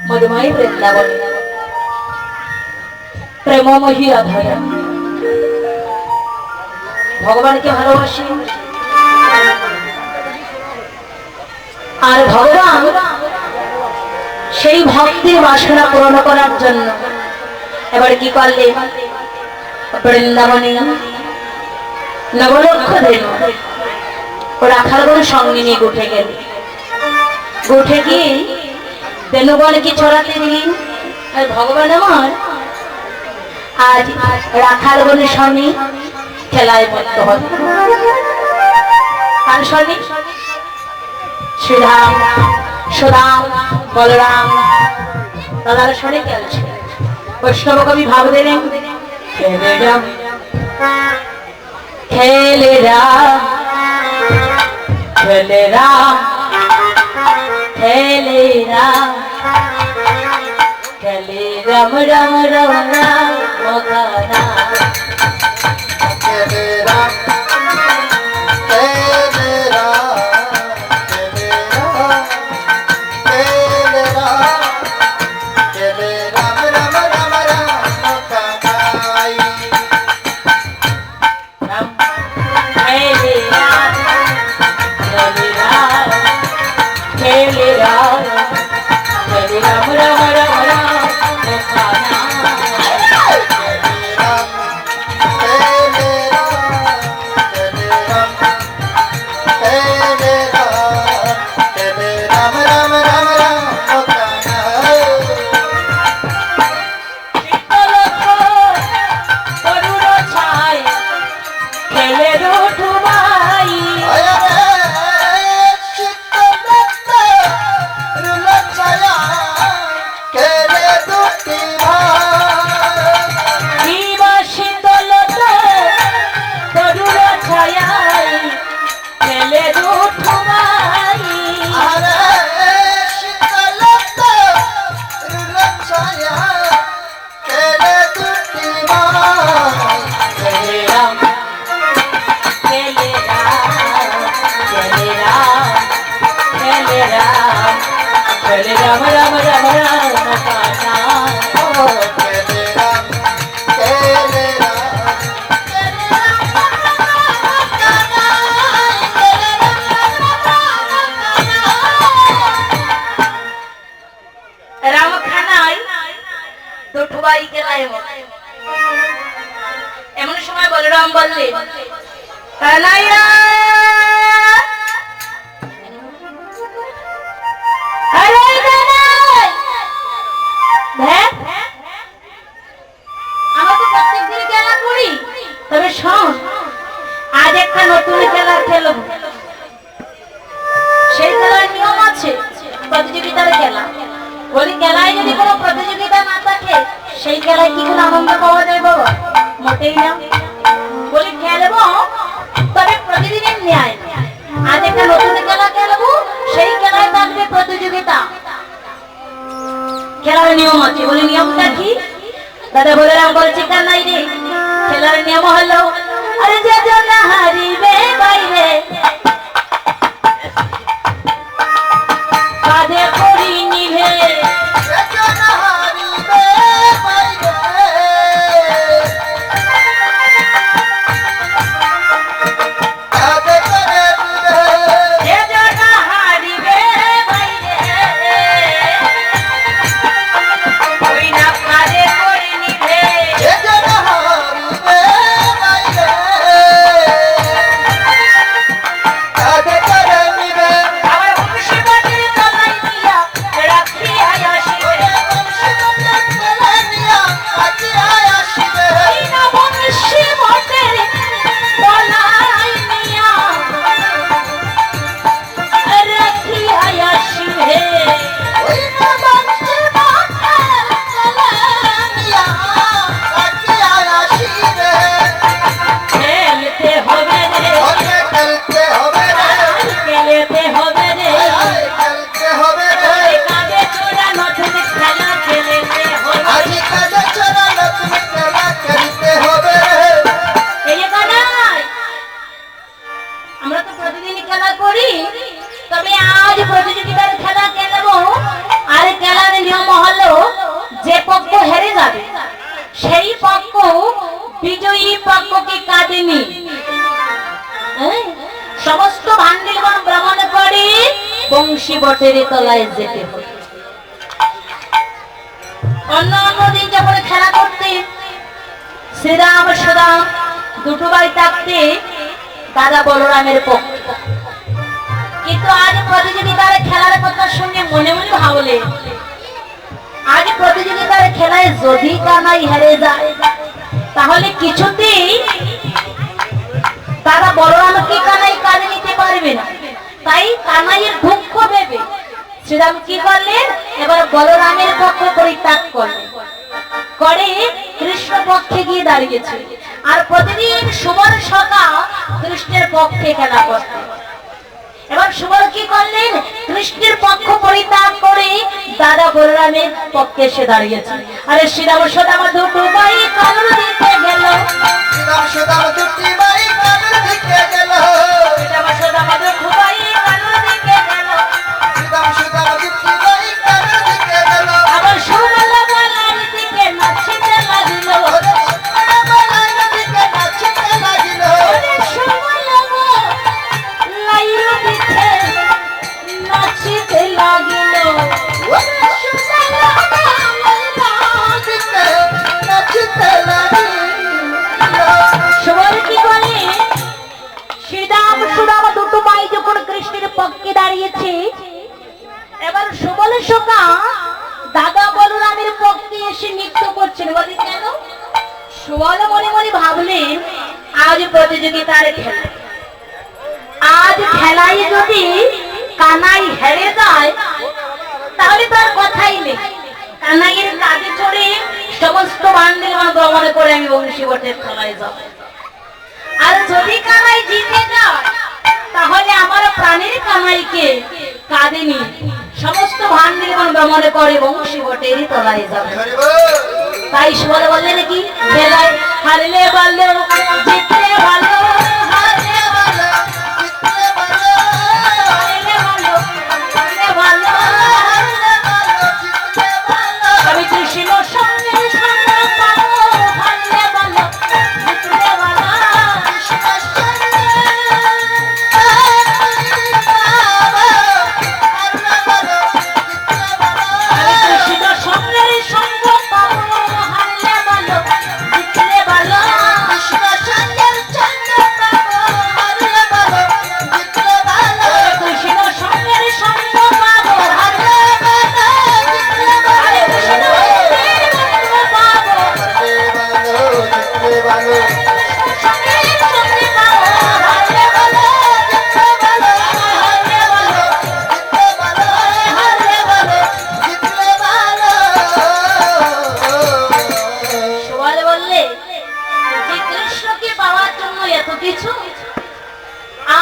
মধুময় বৃন্দাবন প্রেমময়ী রাধারা ভগবানকে ভালোবাসি। আর ভগবান সেই ভক্তির বাসনা পূরণ করার জন্য এবার কি করলে বৃন্দাবনে নবলক্ষ দিল ও রাখার কোনো সঙ্গে নিয়ে উঠে গেল। উঠে গিয়ে দেনুগণকে ছড়াতে দিলেন আর ভগবান আমার আজ রাখার বনের সঙ্গে খেলায় মত্ত হবে। কার সঙ্গে? শ্রীরাম সুদাম বলরাম দাদার সঙ্গে খেলছে। বৈষ্ণব কবি ভাব দিলেন খেলে রাম খেলে রাম খেলে রাম খেলে রাম খেলে রাম রাম রাম রাম মগানা খেলে রাম খেলে রাম খেলে রাম খেলে রাম রাম রাম রাম কানাই রাম খেলে রাম খেলে রাম খেলে রাম খেলে রাম রাম রাম রাম মগানা রাম রাম রাম রাম কানা রাম খানায় দুঠুবাই গেলায় এমন সময় বলরাম বললে কানাইয়া তবে শোন আজ একটা নতুন খেলা খেলব। সেই খেলার নিয়ম আছে প্রতিযোগিতার খেলা। বলি খেলায় যদি কোনো প্রতিযোগিতা না থাকে সেই খেলায় কি কোনো আনন্দ পাওয়া যায় বাবা? মোটেই না। বলি খেলবো তবে প্রতিদিনের ন্যায়। আজ একটা নতুন খেলা খেলবো, সেই খেলায় থাকবে প্রতিযোগিতা। খেলার নিয়ম আছে। বলি নিয়মটা কি? দাদা বলরাম বলছে কানাই রে খেলার নিয়ম হলো আরে যে জন হারিবে বাইরে কাঁধে করি নিভে কাঁদেনি। সমস্ত ভান্ডিলগণ ভ্রমণ করে বংশী বটের তলায় যেতে হতো। অন্য অন্য দিন যখন খেলা করতে শ্রীরাম সুদাম দুটো ভাই থাকতে দাদা বলরামের পক্ষে, কিন্তু আজ প্রতিযোগিতার খেলার কথা শুনে মনে মনে ভাবলে আজ প্রতিযোগিতার খেলায় যদি কানাই হেরে যায় তাহলে কিছুতেই তারা বলরামকে কানাই কাজে নিতে পারবে না। তাই কানাইয়ের দুঃখ ভেবে শ্রীরাম কি করলেন, এবার বলরামের পক্ষ পরিত্যাগ করলেন, করে কৃষ্ণ পক্ষে গিয়ে দাঁড়িয়েছে। আর প্রতিদিন সুবল সকাল কৃষ্ণের পক্ষে খেলা করতেন। এবার সুবল কি করলেন, কৃষ্ণের পক্ষ পরিত্যাগ করে দাদা বলরামের পক্ষে এসে দাঁড়িয়েছে। আরে শ্রীরাম সদাম দুটো ভাই কানুর দিতে গেল, শ্রীরাম সুদাম দুটি ভাই কানুর দিতে গেল, শ্রীরাম সদাম দুটো ভাই কানুর দিতে গেল, শ্রীরাম সুদাম দুটি ভাই কানুর দিতে গেল। আবার সুবল বলার দিকে নাচিতে লাগলো, বলার দিকে নাচিতে লাগিল, সুবল লাইর দিকে নাচিতে লাগিলো। নাচিতে লাগিল। সুবল কি বলে, শ্রীরাম সুদাম দুটো ভাই যখন কৃষ্ণের পক্ষে দাঁড়িয়েছে, এবার সুবল সখা দাদা বলরামের পক্ষে এসে নৃত্য করছেন। বলে কেন? সুবল মনে মনে ভাবলেন আজ প্রতিযোগিতার খেলা, আজ খেলায় যদি কানাই হেরে যায় তাহলে তার কথাই নেই। কানাইয়ের কাজে চড়ে সমস্ত বান্দিলগণ ভ্রমণ করে আমি বংশী বটের তলায় যাব। আর যদি কানাই জিতে যায় তাহলে আমার প্রাণের কানাইকে কাঁদেনি সমস্ত ভান্ডিলগণ ভ্রমণ করে বংশী বটের তলায় যাবে। তাই সুবল বললেন কি, খেলায় হারলে ভালো জিতলে ভালো, হারলে ভালো জিতলে ভালো, হারলে ভালো জিতলে ভালো, আমি কৃষ্ণ সঙ্গে সঙ্গ পাবো, হারলে ভালো জিতলে ভালো, আমি কৃষ্ণ সঙ্গের সঙ্গ পাবো, হারলে ভালো জিতলে ভালো, কৃষ্ণ সঙ্গের সঙ্গ পাবো, হারলে ভালো জিতলে ভালো, কৃষ্ণ সঙ্গের সঙ্গ পাবো, হারলে ভালো জিতলে ভালো, কৃষ্ণ সঙ্গের সঙ্গ পাবো, জিতলে ভালো, সঙ্গের সঙ্গ পাবো, হারলে ভালো জিতলে ভালো, হারলে ভালো জিতলে ভালো, হারলে ভালো। জিতলে ভালো। সুবল বললে যে কৃষ্ণকে পাওয়ার জন্য এত কিছু,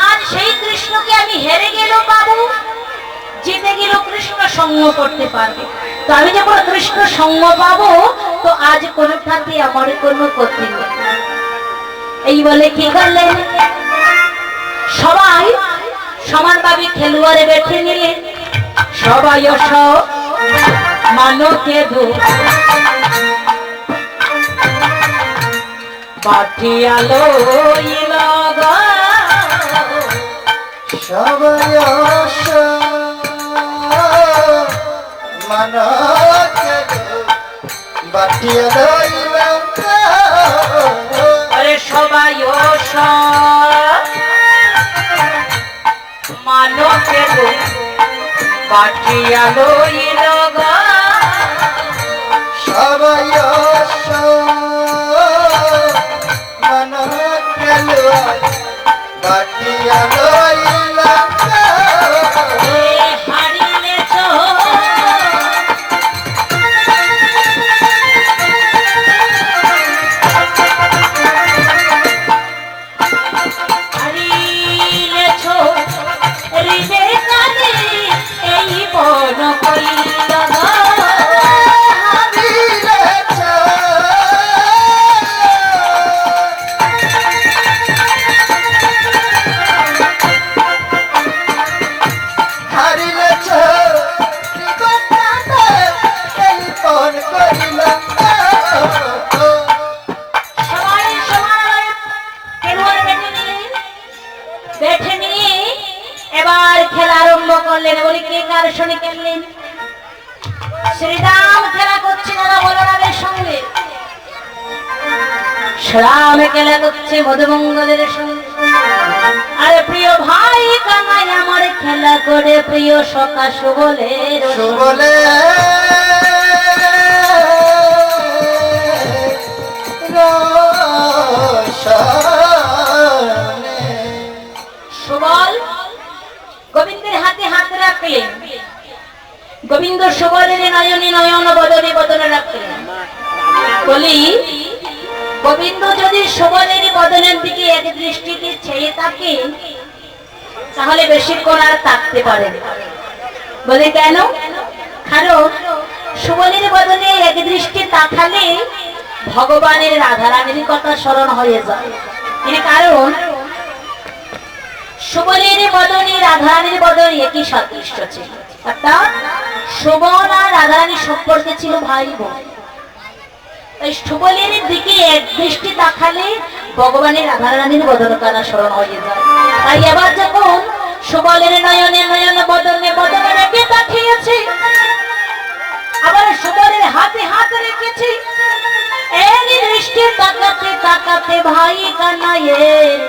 আর সেই কৃষ্ণকে আমি হেরে গেলেও পাবো, জিতে গেলেও কৃষ্ণ সঙ্গ করতে পারবে। তো আমি যখন কৃষ্ণ সঙ্গ পাবো তো আজ কোনোটাতে আমার কোনো ক্ষতি নেই। এই বলে কি করলেন, সবাই সমানভাবে খেলোয়াড়ে বেছে নিলেন, সবাই মানকে দু পাঠিয়ালো ইলগা, সবাই মানকে বাটিয়া লইল, আরে সবাই মানকে দু পাঠিয়ালো ইলগা, সবাই মানকে বাটিয়া লইল, হারিলেছ হারিলেছ রিবে কানে এই বন কই শ্রীরাম খেলা করছে দাদা বলরামের সঙ্গে, শ্রাম খেলা করছে মধুমঙ্গলের সঙ্গে। আরে প্রিয় ভাই কানাই আমার খেলা করে প্রিয় সখা সুবলের সুবলে সুবল গোবিন্দের হাতে হাত রাখলেন, গোবিন্দ সুবলের নয়নে নয়ন বদনে বদনে রাখলেন। বলি গোবিন্দ যদি সুবলের বদনের দিকে এক দৃষ্টিতে চেয়ে থাকে তাহলে বেশিক্ষণ আর থাকতে পারে না। বলে কেন? কারণ সুবলের বদনে এক দৃষ্টি তাকালে ভগবানের রাধারানীর কথা স্মরণ হয়ে যায়। এর কারণ সুবলের বদনে রাধারানীর বদনে একই সাদৃশ্য ছিল, অর্থাৎ সুবল আর রাধারানীর সম্পর্কে ছিল ভাই বোন। তাই সুবলের দিকে এক দৃষ্টি তাকালে ভগবানের রাধারানীর বদনকানা স্মরণ হয়ে যায়। তাই এবার যখন সুবলের নয়নে নয়ন বদনে বদনে রেখে তাকিয়েছে, আবার সুবলের হাতে হাত রেখেছে, এই দৃষ্টি তাকাতে তাকাতে ভাই কানাইয়ের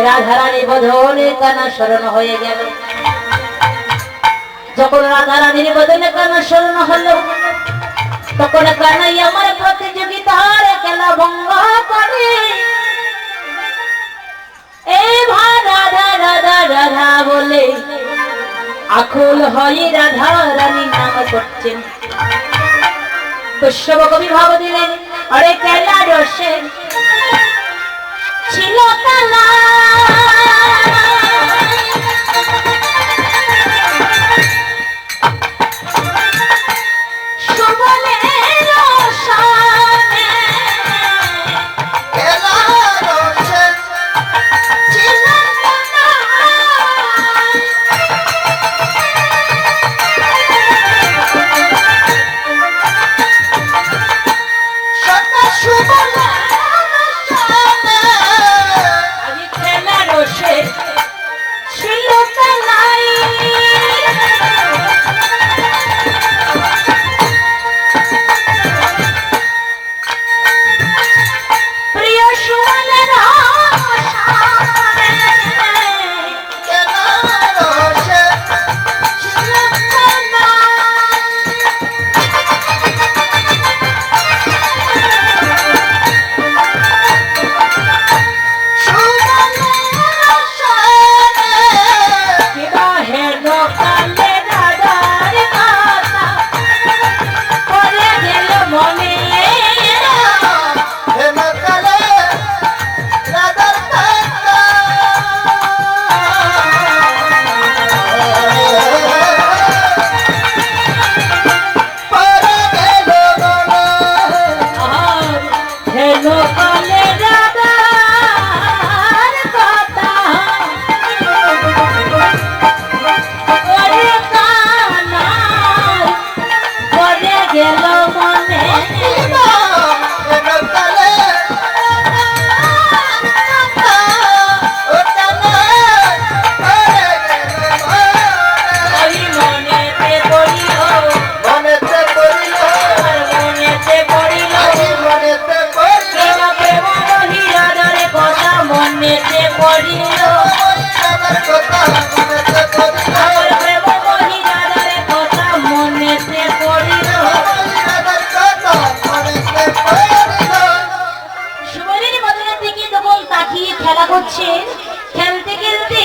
রাধারানী বদনে কানা স্মরণ হয়ে গেল। যখন রাধারানীর বদনে কানা স্মরণ হলো তখন কানাই আমার প্রতিযোগিতার খেলা ভঙ্গ করে এই ভাই রাধা রাধা রাধা বলে আকুল হয়ে রাধা রানী নাম করছেন। পুষ্প কবি ভাব দিলেন, আরে খেলা রসে ছিল কালা খেলতে খেলতে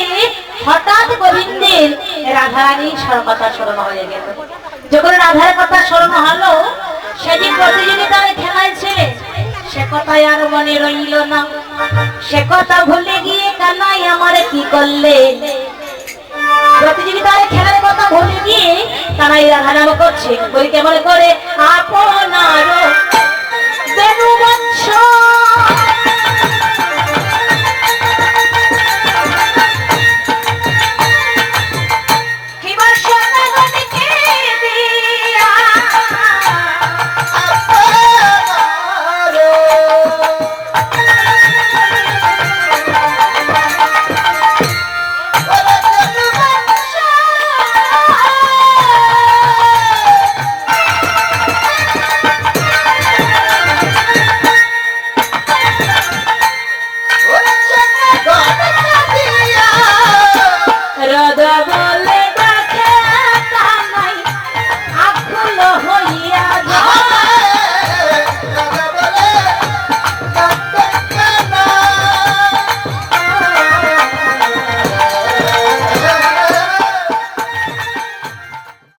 হঠাৎ গোবিন্দের রাধারানীর কথা স্মরণ হয়ে গেল। যখন রাধার কথা স্মরণ হলো, সেদিন প্রতিযোগিতায় খেলায় ছিলেন, সে কথাই আর মনে রইল না। সে কথা ভুলে গিয়ে কানাই আমারে কি করলে, প্রতিযোগিতায় খেলার কথা ভুলে গিয়ে কানাই রাধা নাম করছে। বলি কেমন করে আপনার